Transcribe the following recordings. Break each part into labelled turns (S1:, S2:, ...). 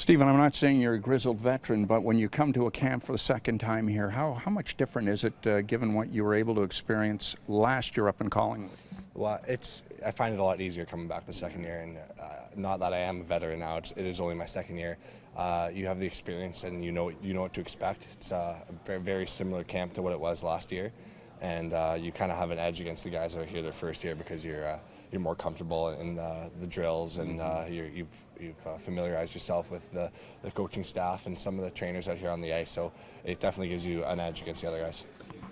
S1: Stephen, I'm not saying you're a grizzled veteran, but when you come to a camp for the second time here, how much different is it given what you were able to experience last year up in Collingwood?
S2: Well, I find it a lot easier coming back the second year, and not that I am a veteran now. It is only my second year. You have the experience, and you know what to expect. It's a very, very similar camp to what it was last year, and you kind of have an edge against the guys that are here their first year because you're more comfortable in the drills, and you've familiarized yourself with the coaching staff and some of the trainers out here on the ice. So it definitely gives you an edge against the other guys.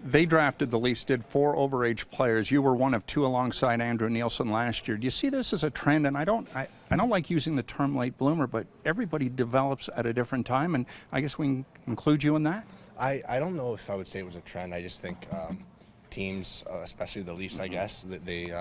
S1: They drafted, the Leafs did, 4 overage players. You were one of 2 alongside Andrew Nielsen last year. Do you see this as a trend? And I don't like using the term late bloomer, but everybody develops at a different time, and I guess we can include you in that?
S2: I don't know if I would say it was a trend. I just think teams, especially the Leafs, I guess, that they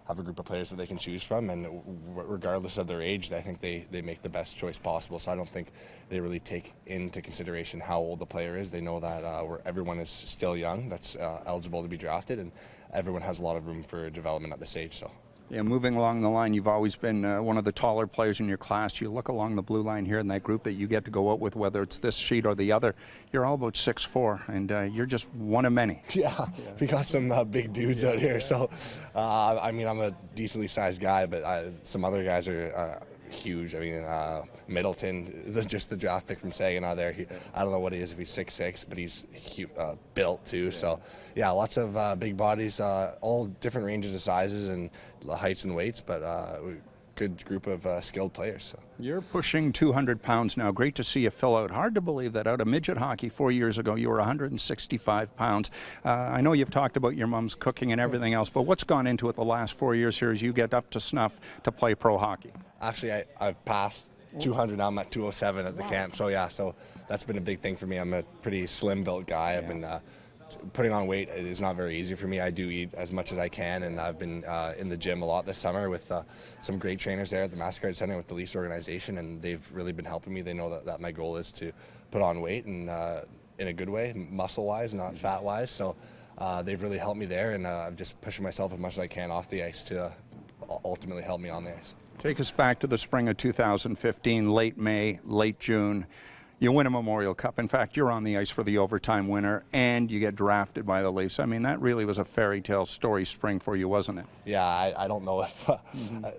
S2: have a group of players that they can choose from, and regardless of their age, I think they make the best choice possible. So I don't think they really take into consideration how old the player is. They know that everyone is still young that's eligible to be drafted, and everyone has a lot of room for development at this age. So.
S1: Yeah, moving along the line, you've always been one of the taller players in your class. You look along the blue line here in that group that you get to go out with, whether it's this sheet or the other. You're all about 6'4", and you're just one of many.
S2: Yeah, we got some big dudes out here. So, I mean, I'm a decently sized guy, but some other guys are huge. I mean, Middleton, just the draft pick from Saginaw there. I don't know what he is, if he's 6'6", but he's built too. Yeah. So, yeah, lots of big bodies, all different ranges of sizes and heights and weights, but good group of skilled players. So.
S1: You're pushing 200 pounds now. Great to see you fill out. Hard to believe that out of midget hockey 4 years ago, you were 165 pounds. I know you've talked about your mom's cooking and everything else, but what's gone into it the last 4 years here as you get up to snuff to play pro hockey?
S2: Actually, I've passed 200 now. I'm at 207 at the camp. So, yeah, so that's been a big thing for me. I'm a pretty slim-built guy. I've been putting on weight is not very easy for me. I do eat as much as I can, and I've been in the gym a lot this summer with some great trainers there at the Mastercard Center with the Leafs organization, and they've really been helping me. They know that my goal is to put on weight, and in a good way, muscle-wise, not fat-wise. So they've really helped me there, and I'm just pushing myself as much as I can off the ice to ultimately help me on the ice.
S1: Take us back to the spring of 2015, late May, late June. You win a Memorial Cup. In fact, you're on the ice for the overtime winner, and you get drafted by the Leafs. I mean, that really was a fairy tale story spring for you, wasn't it?
S2: Yeah, I don't know if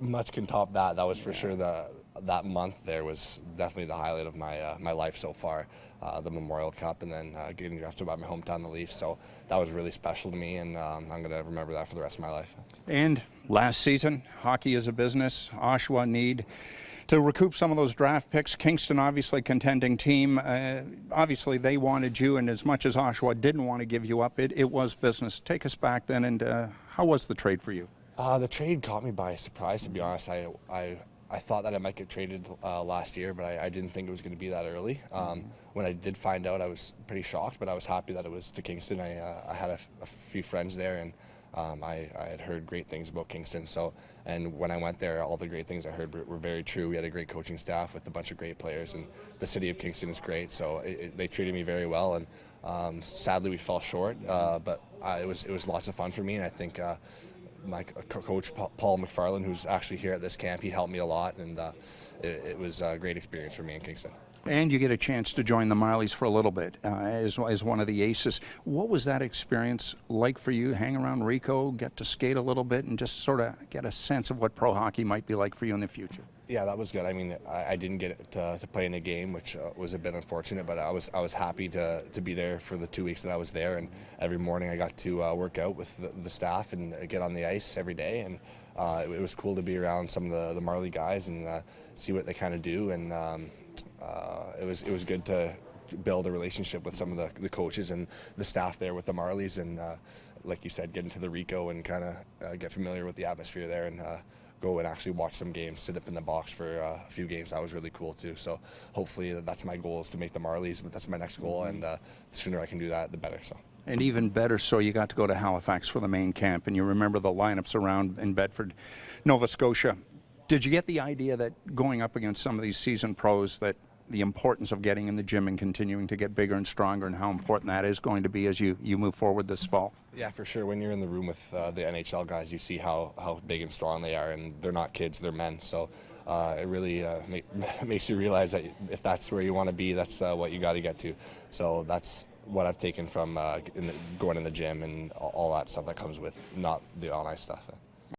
S2: much can top that. That was for sure that month there was definitely the highlight of my life so far, the Memorial Cup, and then getting drafted by my hometown, the Leafs. So that was really special to me, and I'm going to remember that for the rest of my life. And
S1: last season, hockey is a business. Oshawa need to recoup some of those draft picks. Kingston, obviously contending team. Obviously they wanted you, and as much as Oshawa didn't want to give you up, it was business. Take us back then, and how was the trade for you?
S2: The trade caught me by surprise, to be honest. I thought that I might get traded last year, but I didn't think it was going to be that early. When I did find out, I was pretty shocked, but I was happy that it was to Kingston. I had a few friends there, and I had heard great things about Kingston. And when I went there, all the great things I heard were very true. We had a great coaching staff with a bunch of great players, and the city of Kingston is great. So they treated me very well, and sadly we fell short. But it was lots of fun for me, and I think my coach Paul McFarland, who's actually here at this camp, he helped me a lot, and it was a great experience for me in Kingston.
S1: And you get a chance to join the Marlies for a little bit as one of the aces. What was that experience like for you? Hang around Rico, get to skate a little bit, and just sort of get a sense of what pro hockey might be like for you in the future.
S2: Yeah, that was good. I mean, I didn't get to play in a game, which was a bit unfortunate, but I was happy to be there for the 2 weeks that I was there, and every morning I got to work out with the staff and get on the ice every day, and it was cool to be around some of the Marley guys and see what they kind of do, and it was good to build a relationship with some of the coaches and the staff there with the Marlies, and like you said, get into the Rico and kind of get familiar with the atmosphere there, and go and actually watch some games, sit up in the box for a few games. That was really cool too. So hopefully that's my goal, is to make the Marlies, but that's my next goal, and the sooner I can do that, the better. So.
S1: And even better so, you got to go to Halifax for the main camp, and you remember the lineups around in Bedford, Nova Scotia. Did you get the idea that going up against some of these seasoned pros, that the importance of getting in the gym and continuing to get bigger and stronger, and how important that is going to be as you move forward this fall?
S2: Yeah, for sure. When you're in the room with the NHL guys, you see how big and strong they are, and they're not kids, they're men. So it really makes you realize that if that's where you want to be, that's what you got to get to. So that's what I've taken from going in the gym and all that stuff that comes with not the on-ice stuff.